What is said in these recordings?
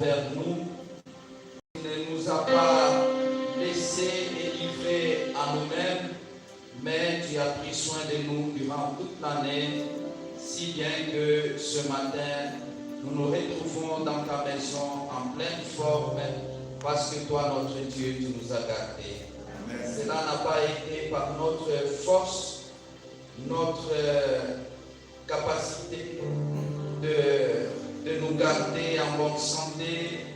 vers nous. Il ne nous a pas laissés et livrés à nous-mêmes, mais tu as pris soin de nous durant toute l'année, si bien que ce matin, nous nous retrouvons dans ta maison en pleine forme, parce que toi, notre Dieu, tu nous as gardés. Amen. Cela n'a pas été par notre force, notre capacité de nous garder en bonne santé,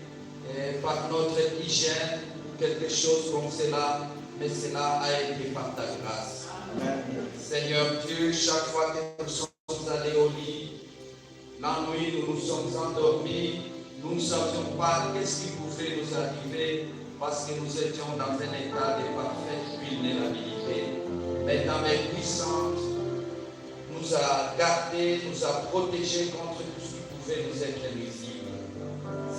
par notre hygiène, quelque chose comme cela, mais cela a été par ta grâce. Amen. Seigneur Dieu, chaque fois que nous sommes allés au lit, la nuit nous nous sommes endormis, nous ne savions pas qu'est-ce qui pouvait nous arriver parce que nous étions dans un état de parfaite vulnérabilité. Mais ta main puissante nous a gardés, nous a protégés contre tout ce qui pouvait nous être nuisible.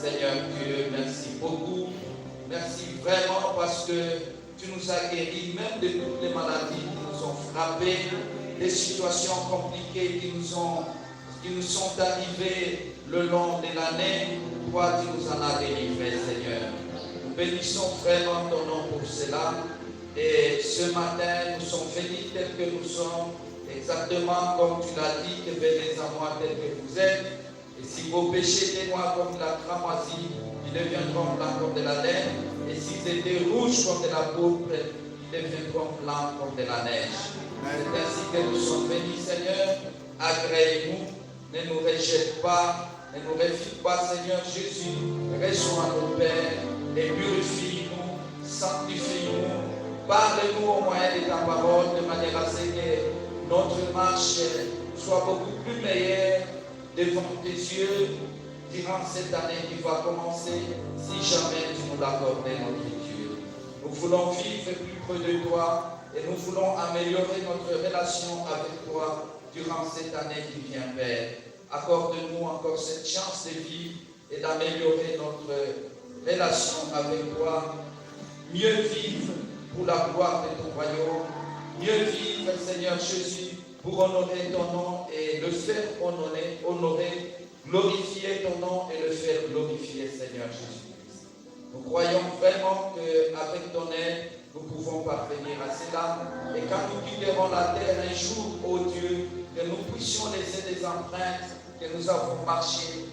Seigneur Dieu, merci beaucoup. Merci vraiment parce que tu nous as guéris même de toutes les maladies qui nous ont frappés, des situations compliquées qui nous sont arrivées le long de l'année. Toi, tu nous en as délivrés, Seigneur. Nous bénissons vraiment ton nom pour cela. Et ce matin, nous sommes venus tels que nous sommes, exactement comme tu l'as dit, que venez à moi tels que vous êtes. Et si vos péchés étaient noirs comme la cramoisie, ils deviendront blancs comme de la laine. Et s'ils étaient rouges comme de la pourpre, ils deviendront blancs comme de la neige. C'est ainsi que nous sommes venus, Seigneur. Agrée-nous, ne nous rejette pas, ne nous refuse pas, Seigneur Jésus. Reçois nos pères et purifie-nous, sanctifie-nous. Parle-nous au moyen de ta parole de manière à ce que notre marche soit beaucoup plus meilleure devant tes yeux durant cette année qui va commencer, si jamais tu nous l'accordes, notre Dieu. Nous voulons vivre plus près de toi et nous voulons améliorer notre relation avec toi durant cette année qui vient, Père. Accorde-nous encore cette chance de vivre et d'améliorer notre relation avec toi. Mieux vivre pour la gloire de ton royaume. Mieux vivre, Seigneur Jésus, pour honorer ton nom et le faire honorer, glorifier ton nom et le faire glorifier, Seigneur Jésus-Christ. Nous croyons vraiment qu'avec ton aide, nous pouvons parvenir à cela. Et quand nous quitterons la terre un jour, ô Dieu, que nous puissions laisser des empreintes que nous avons marché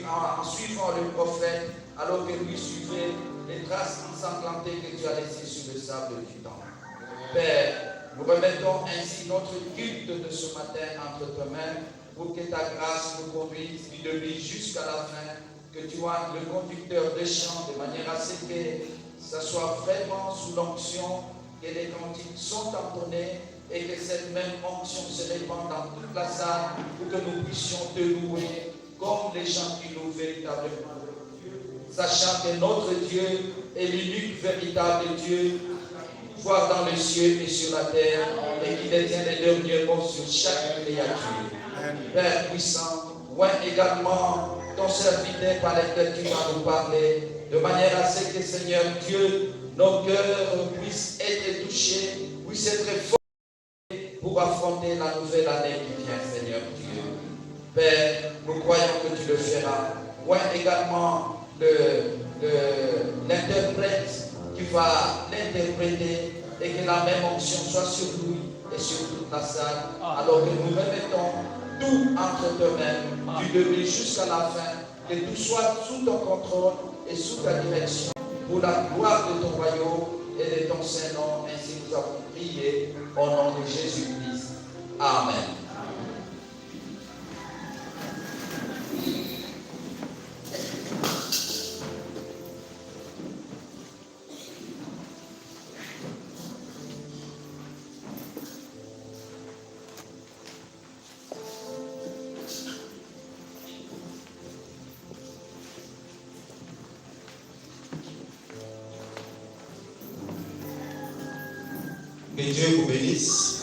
en suivant le prophète, alors que lui suivait les traces ensanglantées que tu as laissées sur le sable du temps. Père, nous remettons ainsi notre culte de ce matin entre tes mains pour que ta grâce nous conduise du début jusqu'à la fin, que tu sois le conducteur des chants de manière à ce que ça soit vraiment sous l'onction, que les cantiques sont entonnés et que cette même onction se répande dans toute la salle pour que nous puissions te louer comme les gens qui louent véritablement Dieu, sachant que notre Dieu est l'unique véritable Dieu, voir dans les cieux et sur la terre, et qui détient les derniers mots sur chaque créature. Père puissant, oint également ton serviteur par lequel tu vas nous parler, de manière à ce que, Seigneur Dieu, nos cœurs puissent être touchés, puissent être formés pour affronter la nouvelle année qui vient, Seigneur Dieu. Père, nous croyons que tu le feras. Oint également l'interprète qui va l'interpréter et que la même onction soit sur lui et sur toute la salle, alors que nous remettons tout entre tes mains, du début jusqu'à la fin, que tout soit sous ton contrôle et sous ta direction, pour la gloire de ton royaume et de ton Saint-Nom. Ainsi nous avons prié au nom de Jésus-Christ. Amen. Que Dieu vous bénisse.